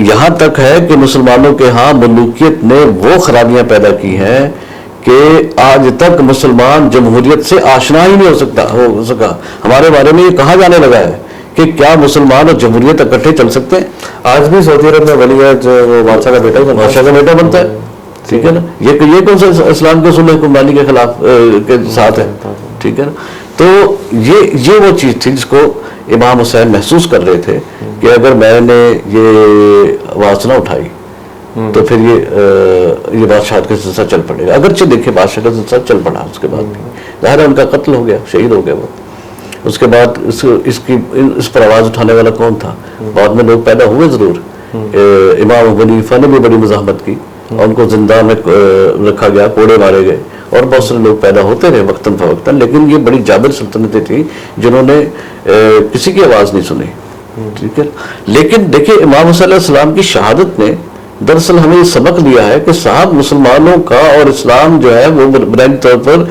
یہاں تک ہے کہ مسلمانوں کے ہاں ملوکیت نے وہ خرابیاں پیدا کی ہیں کہ آج تک مسلمان جمہوریت سے آشنا ہی نہیں ہو سکا. ہمارے بارے میں یہ کہا جانے لگا ہے کہ کیا مسلمان اور جمہوریت اکٹھے چل سکتے ہیں؟ آج بھی سعودی عرب میں ولی ہے جو بادشاہ کا بیٹا بنتا ہے. ٹھیک ہے نا, یہ کون سا اسلام کے اصول حکمرانی کے خلاف کے ساتھ ہے؟ ٹھیک ہے نا. تو یہ وہ چیز تھی جس کو امام حسین محسوس کر رہے تھے کہ اگر میں نے یہ آواز نہ اٹھائی تو پھر یہ بادشاہ کا سلسلہ چل پڑے گا. اگرچہ دیکھیں بادشاہ کا سلسلہ چل پڑا اس کے بعد بھی, ظاہر ہے ان کا قتل ہو گیا, شہید ہو گیا وہ. اس کے بعد اس پر آواز اٹھانے والا کون تھا؟ بعد میں لوگ پیدا ہوئے ضرور. امام ابو حنیفہ نے بھی بڑی مزاحمت کی, ان کو زندان میں رکھا گیا, کوڑے مارے گئے, اور بہت سارے لوگ پیدا ہوتے رہے وقتاً فوقتاً, لیکن یہ بڑی جابر سلطنتیں تھیں جنہوں نے کسی کی آواز نہیں سنی. ٹھیک ہے, لیکن دیکھیں امام حسین علیہ السلام کی شہادت نے دراصل ہمیں یہ سبق دیا ہے کہ صاحب مسلمانوں کا اور اسلام جو ہے وہ بنیادی طور پر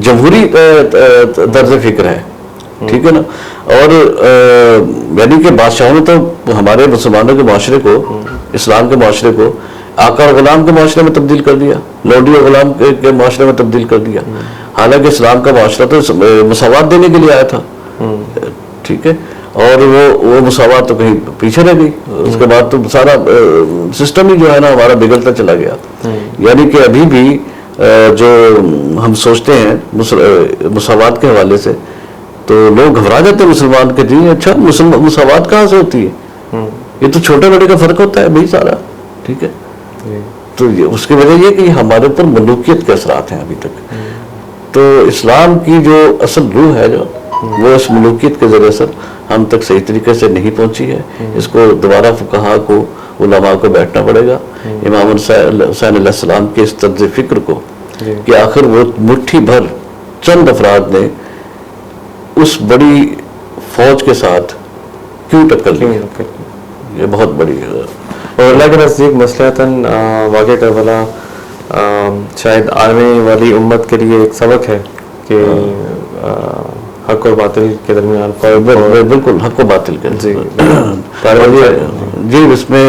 جمہوری طرز فکر ہے. ٹھیک ہے نا, اور یعنی کہ بادشاہوں نے تو ہمارے مسلمانوں کے معاشرے کو, اسلام کے معاشرے کو آقا اور غلام کے معاشرے میں تبدیل کر دیا, لوڈی اور غلام کے معاشرے میں تبدیل کر دیا, حالانکہ اسلام کا معاشرہ تو مساوات دینے کے لیے آیا تھا. ٹھیک ہے, اور وہ مساوات تو کہیں پیچھے رہ گئی. اس کے بعد تو سارا سسٹم ہی جو ہے نا ہمارا بگڑتا چلا گیا. یعنی کہ ابھی بھی جو ہم سوچتے ہیں مساوات کے حوالے سے تو لوگ گھبرا جاتے ہیں مسلمان کے دین. اچھا مساوات کہاں سے ہوتی ہے؟ یہ تو چھوٹے بڑے کا فرق ہوتا ہے بھائی سارا. ٹھیک ہے, تو اس کی وجہ یہ کہ ہمارے اوپر ملوکیت کے اثرات ہیں ابھی تک. تو اسلام کی جو اصل روح ہے جو وہ اس ملوکیت کے ذریعے سے ہم تک صحیح طریقے سے نہیں پہنچی ہے. اس کو دوبارہ فقہا کو, علماء کو بیٹھنا پڑے گا امام حسین علیہ السلام کے اس طرز فکر کو کہ آخر وہ مٹھی بھر چند افراد نے اس بڑی فوج کے ساتھ کیوں ٹکر لی. یہ بہت بڑی اور اللہ کے نزدیک مصلحتاً واقع کربلا شاید آنے والی امت کے لیے ایک سبق ہے کہ حق اور باطل کے درمیان بالکل حق و باطل کے. جی اس میں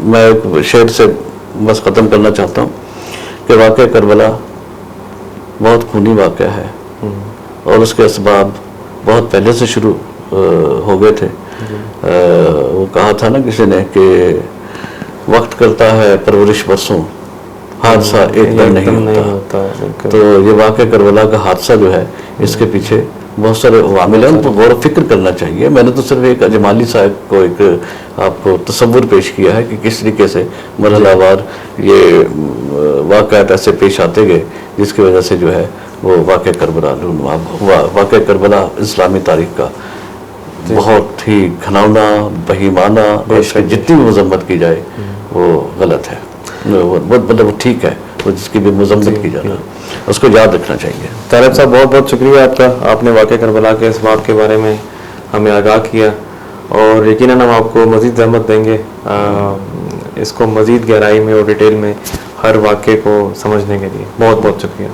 میں ایک شعر سے بس ختم کرنا چاہتا ہوں کہ واقعہ کربلا بہت خونی واقعہ ہے اور اس کے اسباب بہت پہلے سے شروع ہو گئے تھے. وہ کہا تھا نا کسی نے کہ وقت کرتا ہے پرورش برسوں, حادثہ ایک دم نہیں ہوتا. تو یہ واقعہ کربلا کا حادثہ جو ہے اس کے پیچھے بہت سارے عوامل ہیں, ان پر غور و فکر کرنا چاہیے. میں نے تو صرف ایک اجمالی صاحب کو ایک آپ کو تصور پیش کیا ہے کہ کس طریقے سے مرحلہ وار یہ واقعات ایسے پیش آتے گئے جس کی وجہ سے جو ہے وہ واقعہ کربلا ہوا. واقعہ کربلا اسلامی تاریخ کا بہت ہی گھناؤنا, بہیمانہ, اور اس کی جتنی بھی مذمت کی جائے وہ غلط ہے. مطلب وہ ٹھیک ہے, وہ جس کی بھی مذمت کی جائے اس کو یاد رکھنا چاہیے. طالب صاحب بہت بہت شکریہ آپ کا, آپ نے واقعہ کربلا کے اسباب کے بارے میں ہمیں آگاہ کیا, اور یقیناً ہم آپ کو مزید زحمت دیں گے اس کو مزید گہرائی میں اور ڈیٹیل میں ہر واقعے کو سمجھنے کے لیے. بہت بہت شکریہ.